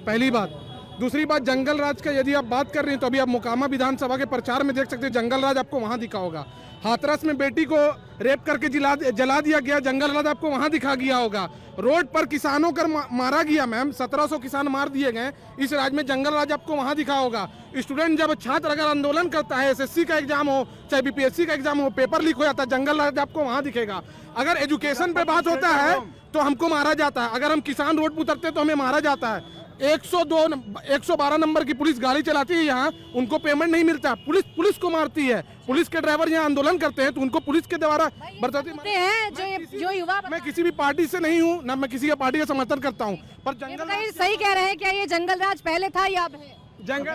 पहली बात। दूसरी बात, जंगल राज का यदि आप बात कर रहे हैं तो अभी आप मोकामा विधानसभा के प्रचार में देख सकते हैं, जंगल राज आपको वहाँ दिखा होगा। हाथरस में बेटी को रेप करके जला दिया गया, जंगल राज आपको वहाँ दिखा गया होगा। रोड पर किसानों को मारा गया मैम, 1700 किसान मार दिए गए, इस राज्य में जंगल राज आपको वहाँ दिखा होगा। स्टूडेंट जब छात्र अगर आंदोलन करता है, SSC का एग्जाम हो चाहे BPSC का एग्जाम हो, पेपर लीक हो जाता है, जंगल राज आपको वहाँ दिखेगा। अगर एजुकेशन पे बात होता है तो हमको मारा जाता है, अगर हम किसान रोड पर उतरते हैं तो हमें मारा जाता है। 112 नंबर की पुलिस गाड़ी चलाती है यहाँ, उनको पेमेंट नहीं मिलता, पुलिस को मारती है। पुलिस के ड्राइवर यहाँ आंदोलन करते हैं तो उनको पुलिस के द्वारा बरसाती हैं। जो युवा, मैं किसी भी पार्टी से नहीं हूँ, ना मैं किसी का पार्टी का समर्थन करता हूँ, पर जंगल सही कह रहे हैं। क्या ये जंगल राज पहले था या अब है? जंगल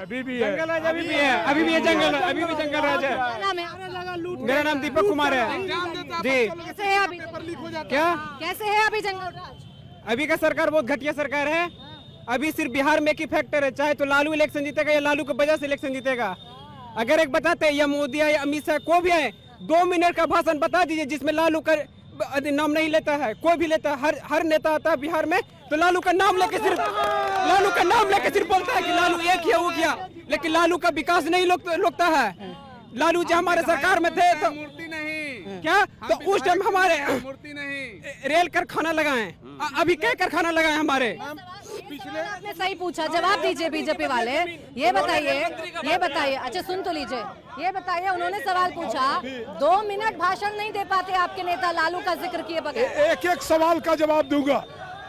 अभी भी है, जंगल राज अभी भी है, अभी भी जंगल राज है। मेरा नाम दीपक कुमार है जी। कैसे है अभी? क्या कैसे है अभी जंगल राज? अभी का सरकार बहुत घटिया सरकार है। अभी सिर्फ बिहार में एक ही फैक्टर है, चाहे तो लालू इलेक्शन जीतेगा या लालू की वजह से इलेक्शन जीतेगा। अगर एक बताते हैं या मोदी या अमित शाह को भी है, 2 मिनट का भाषण बता दीजिए जिसमें लालू का नाम नहीं लेता है, कोई भी लेता है। हर नेता आता है बिहार में तो लालू का नाम लेके सिर्फ बोलता है कि लालू ये किया वो किया, लेकिन लालू का विकास नहीं लोकता है। लालू जी हमारे सरकार में थे तो मूर्ति नहीं क्या, तो उस टाइम हमारे मूर्ति नहीं रेल कारखाना लगाए, अभी क्या कारखाना लगाए हमारे? आपने सही पूछा, जवाब दीजिए बीजेपी वाले। ये बताइए, अच्छा सुन तो लीजिए, ये बताइए, उन्होंने सवाल पूछा, 2 मिनट भाषण नहीं दे पाते आपके नेता लालू का जिक्र किए बगैर। एक एक सवाल का जवाब दूंगा।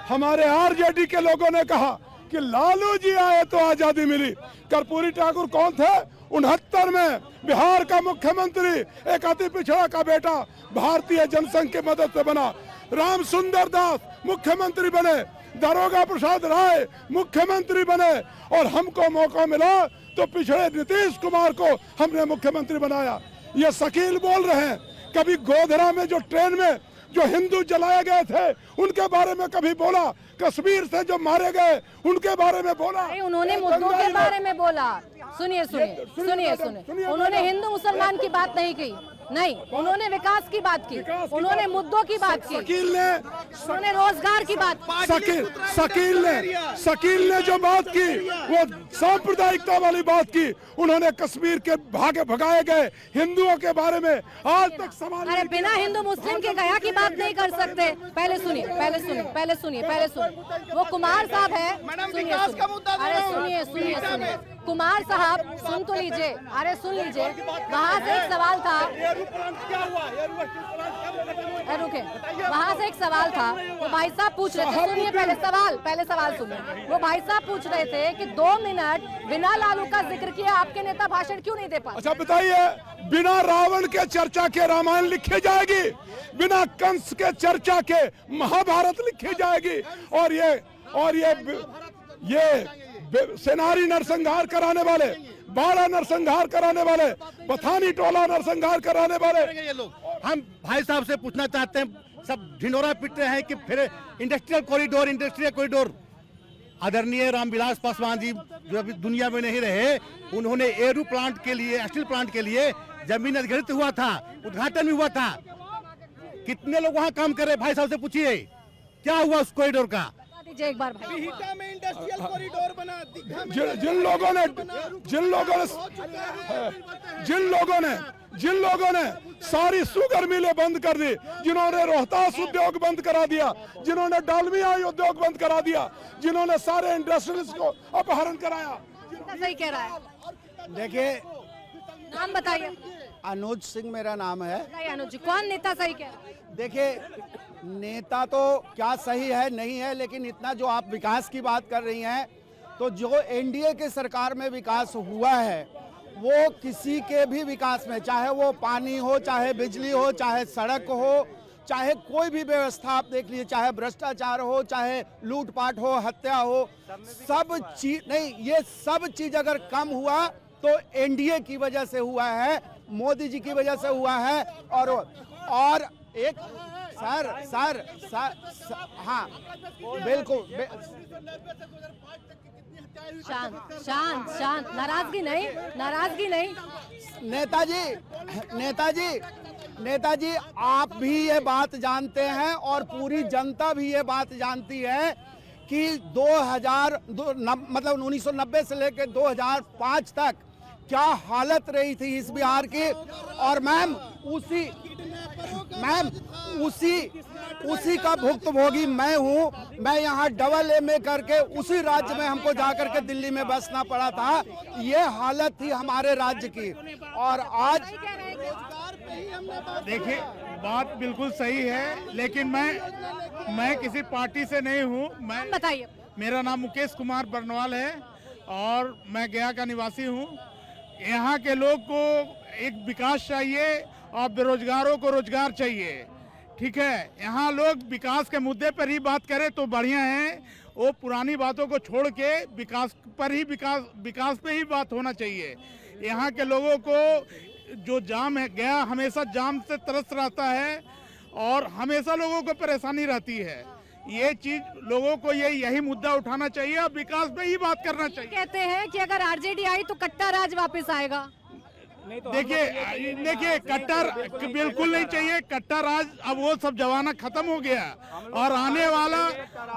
हमारे आरजेडी के लोगों ने कहा कि लालू जी आए तो आजादी मिली। कर्पूरी ठाकुर कौन थे? 69 में बिहार का मुख्यमंत्री, एक अति पिछड़ा का बेटा, भारतीय जनसंघ की मदद से बना। राम सुंदर दास मुख्यमंत्री बने, दारोगा प्रसाद राय मुख्यमंत्री बने, और हमको मौका मिला तो पिछड़े नीतीश कुमार को हमने मुख्यमंत्री बनाया। ये शकील बोल रहे हैं, कभी गोधरा में जो ट्रेन में जो हिंदू जलाए गए थे उनके बारे में कभी बोला? कश्मीर से जो मारे गए उनके बारे में बोला? उन्होंने मुद्दों के बारे में बोला। सुनिए, उन्होंने हिंदू मुसलमान की बात नहीं की, नहीं, उन्होंने विकास की बात की, उन्होंने मुद्दों की बात की, उन्होंने रोजगार की बात की। शकील ने जो बात की वो सांप्रदायिकता वाली बात की। उन्होंने कश्मीर के भगाए गए हिंदुओं के बारे में आज तक सवाल। अरे बिना हिंदू मुस्लिम के गया की बात नहीं कर सकते। पहले सुनिए। वो कुमार साहब है, सुनिए। कुमार साहब सुन तो लीजिए, अरे सुन लीजिए। वहाँ से एक सवाल था, रुके, वहाँ से एक सवाल था, वो भाई साहब पूछ रहे थे, सुनिए पहले सवाल सुनिए। वो भाई साहब पूछ रहे थे कि 2 मिनट बिना लालू का जिक्र किए आपके नेता भाषण क्यों नहीं दे पाते? अच्छा बताइए, बिना रावण के चर्चा के रामायण लिखी जाएगी, बिना कंस के चर्चा के महाभारत लिखी जाएगी, और ये सेनारी नरसंहार कराने वाले, बाड़ा नरसंहार कराने वाले, पठानी टोला नरसंहार कराने वाले ये लोग। हम भाई साहब से पूछना चाहते हैं, सब ढिंडोरा पीट रहे हैं कि फिर इंडस्ट्रियल कॉरिडोर। आदरणीय रामविलास पासवान जी जो अभी दुनिया में नहीं रहे, उन्होंने एरू प्लांट के लिए, स्टील प्लांट के लिए जमीन अधिग्रहित हुआ था, उद्घाटन भी हुआ था। कितने लोग वहाँ काम कर रहे, भाई साहब से पूछिए क्या हुआ उस कॉरिडोर का। एक बार भाई, बिहिटा में इंडस्ट्रियल कॉरिडोर बना, दिघा में जिन लोगों ने सारी शुगर मिलें बंद कर दी, जिन्होंने रोहतास उद्योग बंद करा दिया, जिन्होंने डालमिया उद्योग बंद करा दिया, जिन्होंने सारे इंडस्ट्रियलिस्ट को अपहरण कराया। सही कह रहा है। देखिए, नाम बताइए। अनुज सिंह मेरा नाम है। अनुज जी, कौन नेता सही कह रहा है? देखिए, नेता तो क्या सही है नहीं है, लेकिन इतना जो आप विकास की बात कर रही हैं, तो जो एनडीए के सरकार में विकास हुआ है वो किसी के भी विकास में, चाहे वो पानी हो, चाहे बिजली हो, चाहे सड़क हो, चाहे कोई भी व्यवस्था आप देख लीजिए, चाहे भ्रष्टाचार हो, चाहे लूटपाट हो, हत्या हो, सब चीज नहीं, ये सब चीज अगर कम हुआ तो एनडीए की वजह से हुआ है, मोदी जी की वजह से हुआ है। और एक सर हाँ बिल्कुल शांत, नाराजगी नहीं। नेताजी आप भी ये बात जानते हैं और पूरी जनता भी ये बात जानती है कि 1990 से लेकर 2005 तक क्या हालत रही थी इस बिहार की। और मैम उसी का भुक्तभोगी मैं हूँ। मैं यहाँ AA करके उसी राज्य में हमको जाकर के दिल्ली में बसना पड़ा था। ये हालत थी हमारे राज्य की। और आज देखिए, बात बिल्कुल सही है, लेकिन मैं किसी पार्टी से नहीं हूँ। मैं बताइए। मेरा नाम मुकेश कुमार बरनवाल है और मैं गया का निवासी हूँ। यहाँ के लोग को एक विकास चाहिए और बेरोजगारों को रोजगार चाहिए, ठीक है। यहाँ लोग विकास के मुद्दे पर ही बात करें तो बढ़िया है, वो पुरानी बातों को छोड़ के विकास पे ही बात होना चाहिए। यहाँ के लोगों को जो जाम है, गया हमेशा जाम से त्रस्त रहता है और हमेशा लोगों को परेशानी रहती है। ये चीज लोगों को यही मुद्दा उठाना चाहिए और विकास पे ही बात करना चाहिए। कहते हैं कि अगर आरजेडी आई तो कट्टा राज वापस आएगा। देखिए कट्टर बिल्कुल नहीं चाहिए। कट्टा राज अब वो सब जमाना खत्म हो गया और आने वाला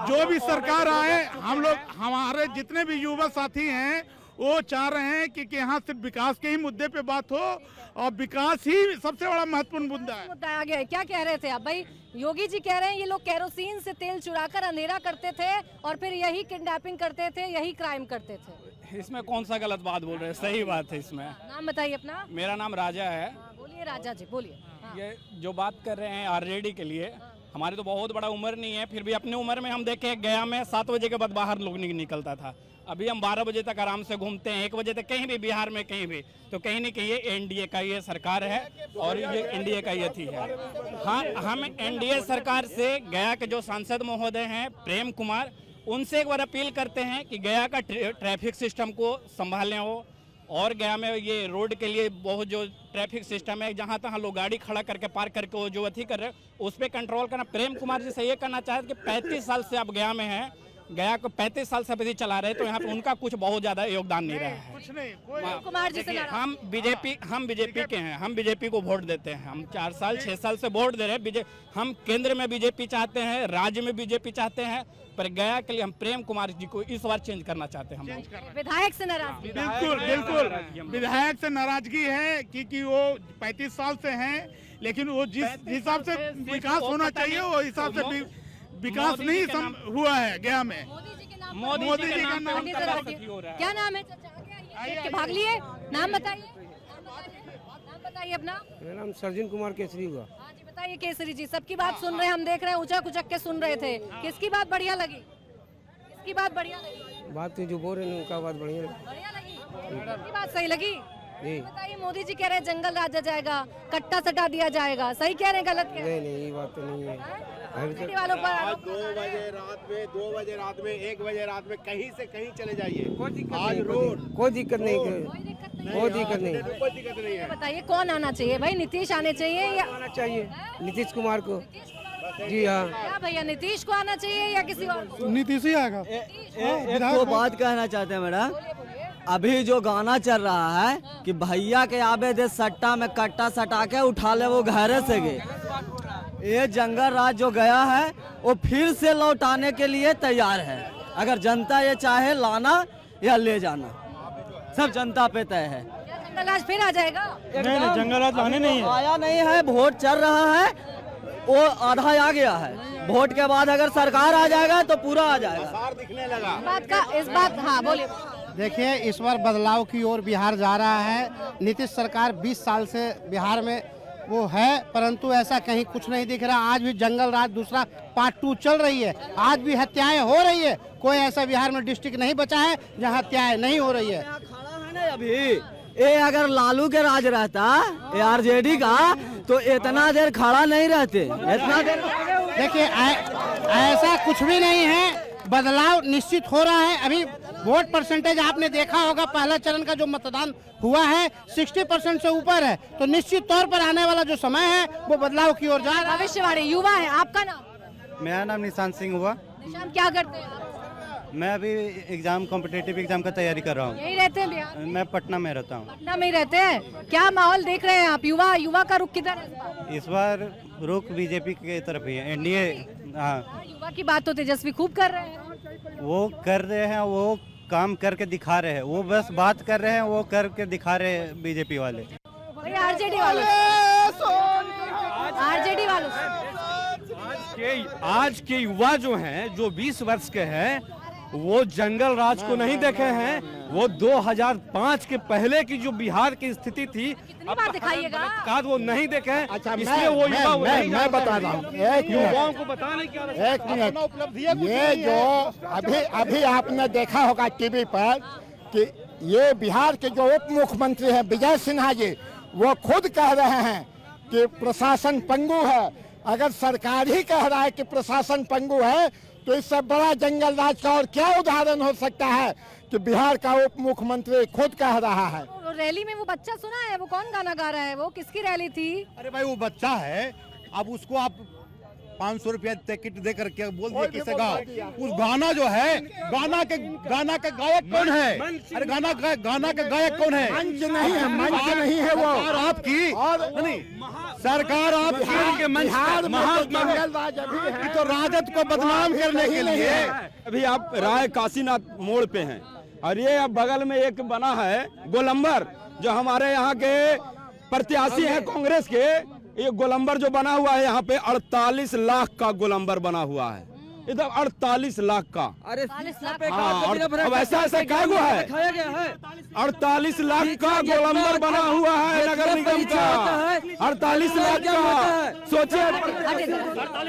जो भी सरकार आए, हम लोग हमारे जितने भी युवा साथी हैं वो चाह रहे हैं कि यहाँ सिर्फ विकास के ही मुद्दे पे बात हो और विकास ही सबसे बड़ा महत्वपूर्ण मुद्दा है। मुद्दा आ गया है। क्या कह रहे थे आप भाई? योगी जी कह रहे हैं ये लोग केरोसिन से तेल चुराकर अंधेरा करते थे और फिर यही किडनैपिंग करते थे, यही क्राइम करते थे। इसमें कौन सा गलत बात बोल रहे हैं? सही बात है इसमें। नाम बताइए अपना। मेरा नाम राजा है। बोलिए राजा जी, बोलिए। ये जो बात कर रहे हैं आरजेडी के लिए, हमारी तो बहुत बड़ा उम्र नहीं है, फिर भी अपनी उम्र में हम देखे गया में 7 बजे के बाद बाहर लोग नहीं निकलता था। अभी हम 12 बजे तक आराम से घूमते हैं, 1 बजे तक कहीं भी बिहार में कहीं भी, तो कहीं नहीं कहीं ये एनडीए का ये सरकार है और ये एनडीए का ये थी है। हाँ, हम एनडीए सरकार से गया के जो सांसद महोदय हैं प्रेम कुमार, उनसे एक बार अपील करते हैं कि गया का ट्रैफिक सिस्टम को संभालें हो और गया में ये रोड के लिए बहुत जो ट्रैफिक सिस्टम है, जहाँ तहाँ लोग गाड़ी खड़ा करके पार्क करके वो जो अथी कर रहे हैं उस पर कंट्रोल करना। प्रेम कुमार जी से ये कहना चाहते कि 35 साल से आप गया में हैं गया को 35 साल से अभी चला रहे, तो यहाँ पे उनका कुछ बहुत ज्यादा योगदान नहीं रहा है। कुछ नहीं कुमार जी से देखिए, नाराज। हम बीजेपी के हैं, हम बीजेपी को वोट देते हैं, हम 4 साल 6 साल से वोट दे रहे हैं। हम केंद्र में बीजेपी चाहते हैं, राज्य में बीजेपी चाहते हैं, पर गया के लिए हम प्रेम कुमार जी को इस बार चेंज करना चाहते हैं। हम विधायक से नाराज। बिल्कुल बिल्कुल विधायक से नाराजगी है, क्योंकि वो 35 साल से हैं, लेकिन वो जिस हिसाब से विकास होना चाहिए वो हिसाब से विकास नहीं हुआ है गया में। मोदी जी का नाम क्या नाम है? चाचा भाग लिए, नाम बताइए। नाम बताइए अपना। मेरा नाम सर्जन कुमार केसरी हुआ। हाँ जी बताइए केसरी जी, सबकी बात सुन रहे हैं, हम देख रहे हैं उचक उचक के सुन रहे थे। किसकी बात बढ़िया लगी? किसकी बात बढ़िया लगी? बात जो बोल रहे हैं उनका बात बढ़िया लगी। किसकी बात सही लगी? जी बताइए। मोदी जी कह रहे हैं जंगल राज जाएगा, कट्टा सटा दिया जाएगा, सही कह रहे हैं गलत कह रहे हैं? नहीं ये बात तो नहीं है। वालों पर आज 2 बजे रात में 1 बजे रात में कहीं से कहीं चले जाइए। आज रोड कोई दिक्कत नहीं, कोई दिक्कत नहीं है। बताइए कौन आना चाहिए भाई? नीतीश आने चाहिए या आना चाहिए नीतीश कुमार को? जी हाँ। क्या भैया नीतीश को आना चाहिए या किसी और? नीतीश ही आएगा। एक तो बात कहना चाहते हैं मैडम, अभी जो गाना चल रहा है कि भैया के आबे दे सट्टा में कट्टा सटा के उठा ले वो घरे से गए, ये जंगल राज जो गया है वो फिर से लौटाने के लिए तैयार है। अगर जनता ये चाहे लाना या ले जाना, सब जनता पे तय है। जंगल राज फिर आ जाएगा? नहीं जंगल राज लाने नहीं है, आया नहीं है। वोट चल रहा है, वो आधा आ गया है। वोट के बाद अगर सरकार आ जाएगा तो पूरा आ जाएगा। दिखने लगा इस बात हाँ बोलिए। देखिए इस बार बदलाव की ओर बिहार जा रहा है। नीतीश सरकार 20 साल से बिहार में वो है, परंतु ऐसा कहीं कुछ नहीं दिख रहा। आज भी जंगल राज दूसरा पार्ट 2 चल रही है, आज भी हत्याएं हो रही है। कोई ऐसा बिहार में डिस्ट्रिक्ट नहीं बचा है जहां हत्याएं नहीं हो रही है। अभी ये अगर लालू के राज रहता आरजेडी का तो इतना देर खड़ा नहीं रहते, इतना देर। देखिए ऐसा कुछ भी नहीं है, बदलाव निश्चित हो रहा है। अभी वोट परसेंटेज आपने देखा होगा, पहला चरण का जो मतदान हुआ है 60% से ऊपर है, तो निश्चित तौर पर आने वाला जो समय है वो बदलाव की ओर जा रहा है। भविष्यवाणी युवा है। आपका नाम? मेरा नाम निशांत सिंह हुआ। निशांत क्या करते हैं? मैं अभी एग्जाम कॉम्पिटिटिव एग्जाम का तैयारी कर रहा हूँ। यही रहते हैं बिहार? मैं पटना में रहता हूँ। पटना में ही रहते हैं। क्या माहौल देख रहे हैं आप? युवा का रुख किधर है? इस बार रुख बीजेपी की तरफ ही है, एनडीए। हाँ, युवा की बात तो तेजस्वी खूब कर रहे हैं। वो कर रहे हैं, वो काम करके दिखा रहे हैं, वो बस बात कर रहे हैं, वो करके दिखा रहे हैं बीजेपी वाले। आरजेडी वालों आज के युवा जो हैं, जो 20 वर्ष के हैं, वो जंगल राज को नहीं देखे हैं। वो 2005 के पहले की जो बिहार की स्थिति थी बात दिखाइएगा, वो नहीं देखे हैं। अच्छा, इसलिए वो युवा मैं बता रहा हूँ, युवाओं को बताने की एक मिनट। ये जो अभी आपने देखा होगा टीवी पर कि ये बिहार के जो उप मुख्यमंत्री हैं विजय सिन्हा जी, वो खुद कह रहे हैं कि प्रशासन पंगु है। अगर सरकार ही कह रहा है कि प्रशासन पंगु है तो इससे बड़ा जंगल राज का और क्या उदाहरण हो सकता है कि बिहार का उप मुख्यमंत्री खुद कह रहा है। रैली में वो बच्चा सुना है, वो कौन गाना गा रहा है? वो किसकी रैली थी? अरे भाई वो बच्चा है, अब उसको आप 500 रुपया टिकट दे करके बोल दिया किसे गा। उस गाना जो है, गाना के गायक कौन है? अरे गाना के गायक कौन है? मंच नहीं है, मंच नहीं है वो। आपकी सरकार आपकी तो राजद को बदनाम करने के लिए। अभी आप राय काशीनाथ मोड़ पे हैं और ये अब बगल में एक बना है गोलंबर, जो हमारे यहाँ के प्रत्याशी हैं कांग्रेस के। ये गोलंबर जो बना हुआ है यहाँ पे 48 लाख का गोलंबर बना हुआ है, इधर 48 लाख का। अरे अब ऐसा क्या हुआ है? 48 लाख का गोलंबर बना हुआ है नगर निगम का, 48 लाख का। सोचिए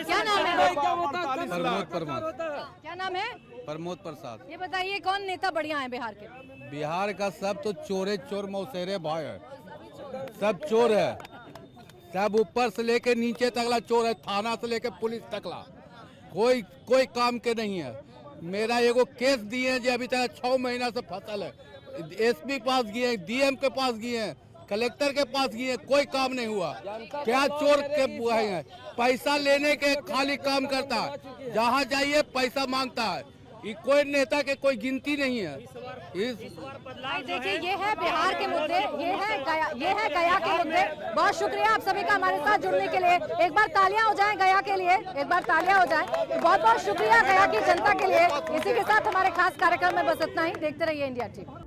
क्या नाम है? क्या नाम है? प्रमोद प्रसाद। ये बताइए कौन नेता बढ़िया है बिहार के? बिहार का सब तो चोरे चोर मौसेरे भाई है, सब चोर है, सब ऊपर से लेके नीचे तकला चोर है, थाना से लेके पुलिस तकला, कोई काम के नहीं है। मेरा एगो केस दिए हैं जो अभी तक 6 महीना से फसल है, एसपी पास गए हैं, डीएम के पास गए हैं, कलेक्टर के पास गए हैं, कोई काम नहीं हुआ। क्या चोर के हुए हैं? पैसा लेने के खाली काम करता है, जहाँ जाइए पैसा मांगता है। ये कोई नेता के कोई गिनती नहीं है। देखिए ये है बिहार के मुद्दे, ये है गया के मुद्दे। बहुत शुक्रिया आप सभी का हमारे साथ जुड़ने के लिए। एक बार तालियां हो जाएं गया के लिए, एक बार तालियां हो जाएं। तो बहुत बहुत शुक्रिया गया की जनता के लिए। इसी के साथ हमारे खास कार्यक्रम में बस इतना ही। देखते रहिए इंडिया टीवी।